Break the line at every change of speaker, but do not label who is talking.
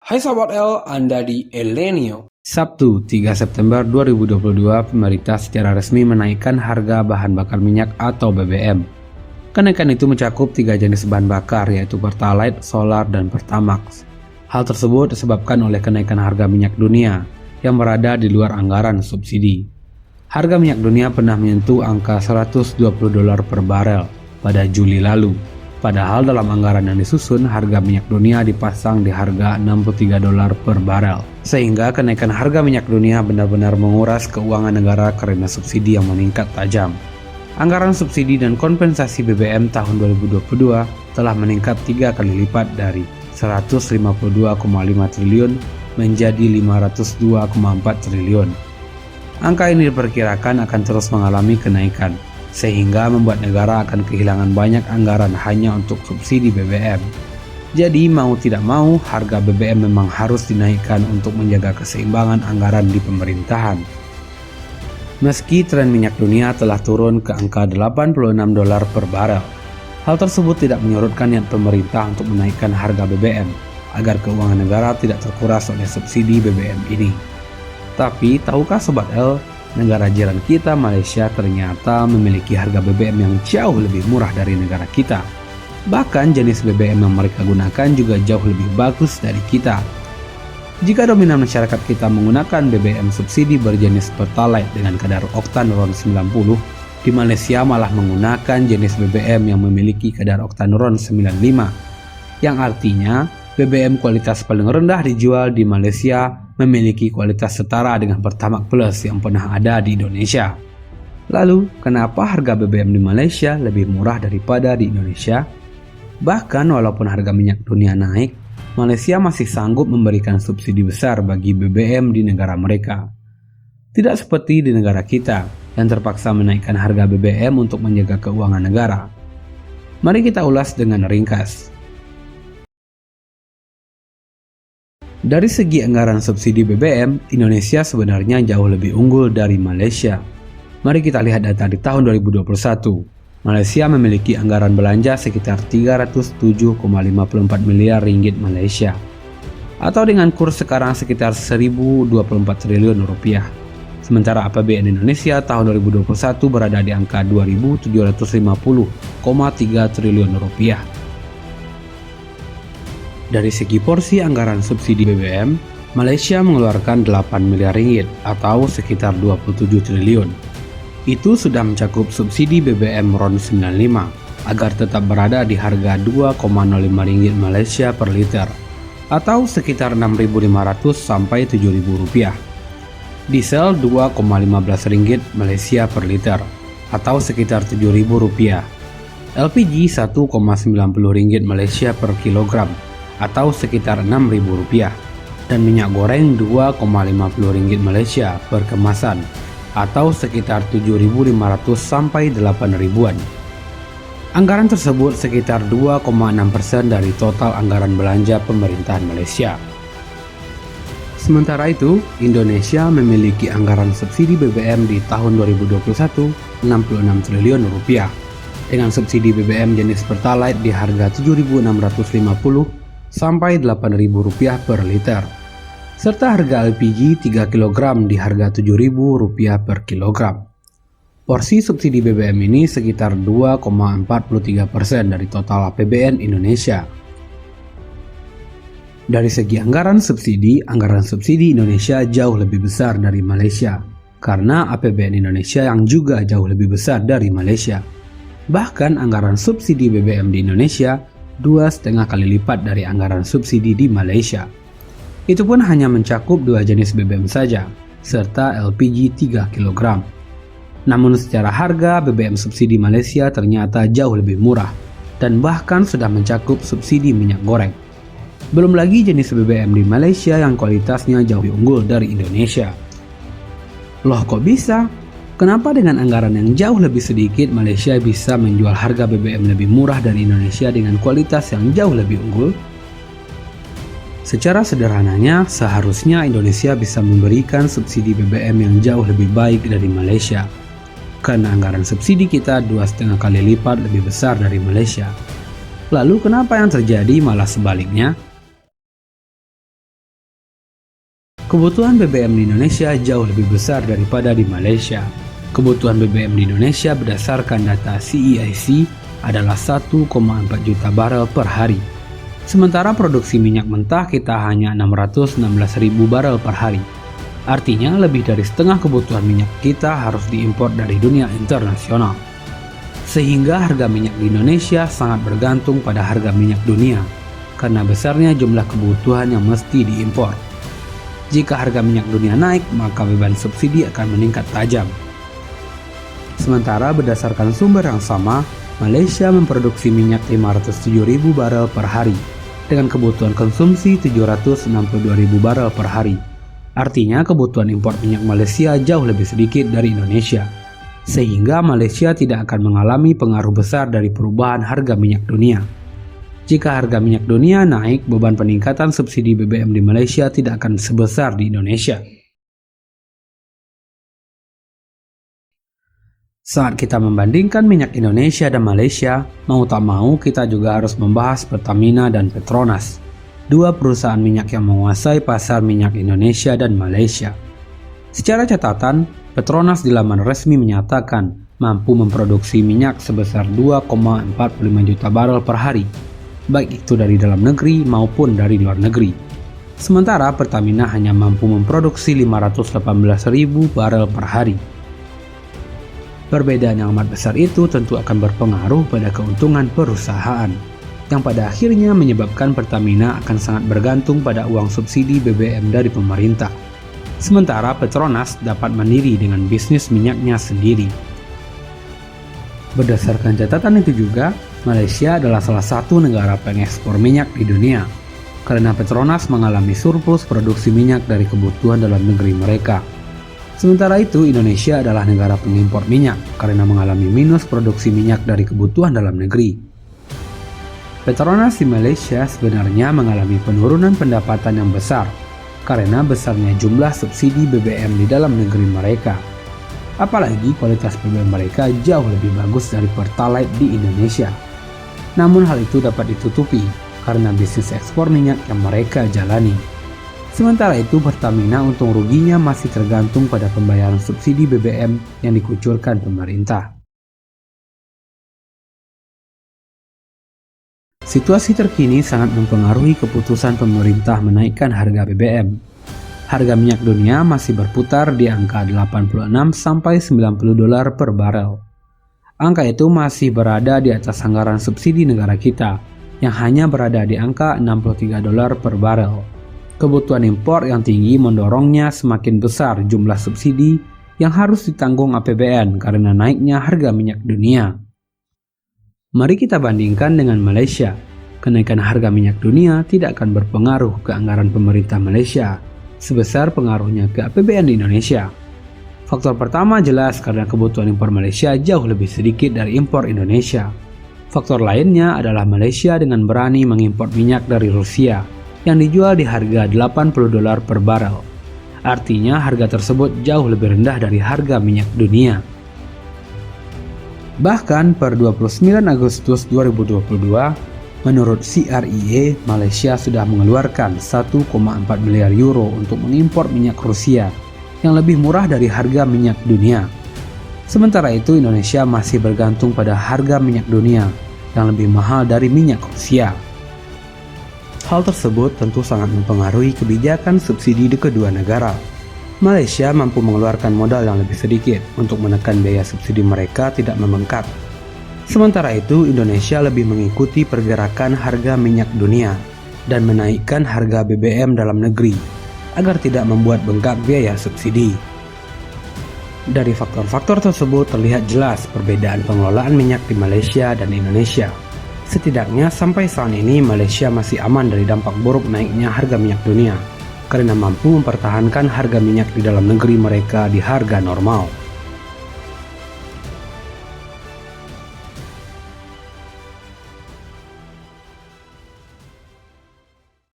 Hai Sobat L, Anda di Elenio.
Sabtu 3 September 2022, pemerintah secara resmi menaikkan harga bahan bakar minyak atau BBM. Kenaikan itu mencakup 3 jenis bahan bakar, yaitu Pertalite, Solar, dan Pertamax. Hal tersebut disebabkan oleh kenaikan harga minyak dunia yang berada di luar anggaran subsidi. Harga minyak dunia pernah menyentuh angka $120 per barel pada Juli lalu. Padahal dalam anggaran yang disusun, harga minyak dunia dipasang di harga $63 per barel. Sehingga kenaikan harga minyak dunia benar-benar menguras keuangan negara karena subsidi yang meningkat tajam. Anggaran subsidi dan kompensasi BBM tahun 2022 telah meningkat 3 kali lipat dari 152,5 triliun menjadi 502,4 triliun. Angka ini diperkirakan akan terus mengalami kenaikan, sehingga membuat negara akan kehilangan banyak anggaran hanya untuk subsidi BBM. Jadi mau tidak mau, harga BBM memang harus dinaikkan untuk menjaga keseimbangan anggaran di pemerintahan. Meski tren minyak dunia telah turun ke angka $86 per barel, hal tersebut tidak menyurutkan niat pemerintah untuk menaikkan harga BBM agar keuangan negara tidak terkuras oleh subsidi BBM ini. Tapi tahukah Sobat L, negara jiran kita Malaysia ternyata memiliki harga BBM yang jauh lebih murah dari negara kita. Bahkan jenis BBM yang mereka gunakan juga jauh lebih bagus dari kita. Jika dominan masyarakat kita menggunakan BBM subsidi berjenis Pertalite dengan kadar oktan RON 90, di Malaysia malah menggunakan jenis BBM yang memiliki kadar oktan RON 95, yang artinya BBM kualitas paling rendah dijual di Malaysia memiliki kualitas setara dengan Pertamax Plus yang pernah ada di Indonesia. Lalu, kenapa harga BBM di Malaysia lebih murah daripada di Indonesia? Bahkan walaupun harga minyak dunia naik, Malaysia masih sanggup memberikan subsidi besar bagi BBM di negara mereka. Tidak seperti di negara kita yang terpaksa menaikkan harga BBM untuk menjaga keuangan negara. Mari kita ulas dengan ringkas. Dari segi anggaran subsidi BBM, Indonesia sebenarnya jauh lebih unggul dari Malaysia. Mari kita lihat data di tahun 2021. Malaysia memiliki anggaran belanja sekitar 307,54 miliar ringgit Malaysia, atau dengan kurs sekarang sekitar 1.024 triliun rupiah. Sementara APBN Indonesia tahun 2021 berada di angka 2.750,3 triliun rupiah. Dari segi porsi anggaran subsidi BBM, Malaysia mengeluarkan 8 miliar ringgit atau sekitar 27 triliun. Itu sudah mencakup subsidi BBM RON 95 agar tetap berada di harga 2,05 ringgit Malaysia per liter atau sekitar 6.500 sampai 7.000 rupiah. Diesel 2,15 ringgit Malaysia per liter atau sekitar 7.000 rupiah. LPG 1,90 ringgit Malaysia per kilogram atau sekitar Rp6.000, dan minyak goreng Rp2,50 Malaysia per kemasan atau sekitar 7.500 sampai 8.000-an. Anggaran tersebut sekitar 2,6% dari total anggaran belanja pemerintahan Malaysia. Sementara itu, Indonesia memiliki anggaran subsidi BBM di tahun 2021 66 triliun rupiah, dengan subsidi BBM jenis Pertalite di harga Rp7.650 sampai Rp8.000 per liter, serta harga LPG 3 kg di harga Rp7.000 per kilogram. Porsi subsidi BBM ini sekitar 2,43% dari total APBN Indonesia. Dari segi anggaran subsidi Indonesia jauh lebih besar dari Malaysia, karena APBN Indonesia yang juga jauh lebih besar dari Malaysia. Bahkan anggaran subsidi BBM di Indonesia 2,5 kali lipat dari anggaran subsidi di Malaysia. Itu pun hanya mencakup 2 jenis BBM saja, serta LPG 3 kg. Namun secara harga, BBM subsidi Malaysia ternyata jauh lebih murah, dan bahkan sudah mencakup subsidi minyak goreng. Belum lagi jenis BBM di Malaysia yang kualitasnya jauh lebih unggul dari Indonesia. Loh, kok bisa? Kenapa dengan anggaran yang jauh lebih sedikit Malaysia bisa menjual harga BBM lebih murah dari Indonesia dengan kualitas yang jauh lebih unggul? Secara sederhananya, seharusnya Indonesia bisa memberikan subsidi BBM yang jauh lebih baik dari Malaysia, karena anggaran subsidi kita 2,5 kali lipat lebih besar dari Malaysia. Lalu kenapa yang terjadi malah sebaliknya? Kebutuhan BBM di Indonesia jauh lebih besar daripada di Malaysia. Kebutuhan BBM di Indonesia berdasarkan data CEIC adalah 1,4 juta barel per hari. Sementara produksi minyak mentah kita hanya 616.000 barel per hari. Artinya lebih dari setengah kebutuhan minyak kita harus diimpor dari dunia internasional. Sehingga harga minyak di Indonesia sangat bergantung pada harga minyak dunia, karena besarnya jumlah kebutuhan yang mesti diimpor. Jika harga minyak dunia naik, maka beban subsidi akan meningkat tajam. Sementara berdasarkan sumber yang sama, Malaysia memproduksi minyak 507.000 barel per hari, dengan kebutuhan konsumsi 762.000 barel per hari. Artinya kebutuhan impor minyak Malaysia jauh lebih sedikit dari Indonesia, sehingga Malaysia tidak akan mengalami pengaruh besar dari perubahan harga minyak dunia. Jika harga minyak dunia naik, beban peningkatan subsidi BBM di Malaysia tidak akan sebesar di Indonesia. Saat kita membandingkan minyak Indonesia dan Malaysia, mau tak mau kita juga harus membahas Pertamina dan Petronas, dua perusahaan minyak yang menguasai pasar minyak Indonesia dan Malaysia. Secara catatan, Petronas di laman resmi menyatakan mampu memproduksi minyak sebesar 2,45 juta barel per hari, baik itu dari dalam negeri maupun dari luar negeri. Sementara Pertamina hanya mampu memproduksi 518.000 barel per hari. Perbedaan yang amat besar itu tentu akan berpengaruh pada keuntungan perusahaan, yang pada akhirnya menyebabkan Pertamina akan sangat bergantung pada uang subsidi BBM dari pemerintah. Sementara Petronas dapat mandiri dengan bisnis minyaknya sendiri. Berdasarkan catatan itu juga, Malaysia adalah salah satu negara pengekspor minyak di dunia, karena Petronas mengalami surplus produksi minyak dari kebutuhan dalam negeri mereka. Sementara itu, Indonesia adalah negara pengimpor minyak karena mengalami minus produksi minyak dari kebutuhan dalam negeri. Petronas di Malaysia sebenarnya mengalami penurunan pendapatan yang besar karena besarnya jumlah subsidi BBM di dalam negeri mereka. Apalagi kualitas BBM mereka jauh lebih bagus dari Pertalite di Indonesia. Namun hal itu dapat ditutupi karena bisnis ekspor minyak yang mereka jalani. Sementara itu Pertamina untung ruginya masih tergantung pada pembayaran subsidi BBM yang dikucurkan pemerintah. Situasi terkini sangat mempengaruhi keputusan pemerintah menaikkan harga BBM. Harga minyak dunia masih berputar di angka 86 sampai 90 dolar per barel. Angka itu masih berada di atas anggaran subsidi negara kita, yang hanya berada di angka 63 dolar per barel. Kebutuhan impor yang tinggi mendorongnya semakin besar jumlah subsidi yang harus ditanggung APBN karena naiknya harga minyak dunia. Mari kita bandingkan dengan Malaysia. Kenaikan harga minyak dunia tidak akan berpengaruh ke anggaran pemerintah Malaysia sebesar pengaruhnya ke APBN di Indonesia. Faktor pertama jelas karena kebutuhan impor Malaysia jauh lebih sedikit dari impor Indonesia. Faktor lainnya adalah Malaysia dengan berani mengimpor minyak dari Rusia yang dijual di harga 80 dolar per barel. Artinya harga tersebut jauh lebih rendah dari harga minyak dunia. Bahkan per 29 Agustus 2022, menurut CREA, Malaysia sudah mengeluarkan 1,4 miliar euro untuk mengimpor minyak Rusia yang lebih murah dari harga minyak dunia. Sementara itu Indonesia masih bergantung pada harga minyak dunia yang lebih mahal dari minyak Rusia. Hal tersebut tentu sangat mempengaruhi kebijakan subsidi di kedua negara. Malaysia mampu mengeluarkan modal yang lebih sedikit untuk menekan biaya subsidi mereka tidak membengkak. Sementara itu Indonesia lebih mengikuti pergerakan harga minyak dunia dan menaikkan harga BBM dalam negeri agar tidak membuat bengkak biaya subsidi. Dari faktor-faktor tersebut terlihat jelas perbedaan pengelolaan minyak di Malaysia dan Indonesia. Setidaknya sampai saat ini Malaysia masih aman dari dampak buruk naiknya harga minyak dunia karena mampu mempertahankan harga minyak di dalam negeri mereka di harga normal.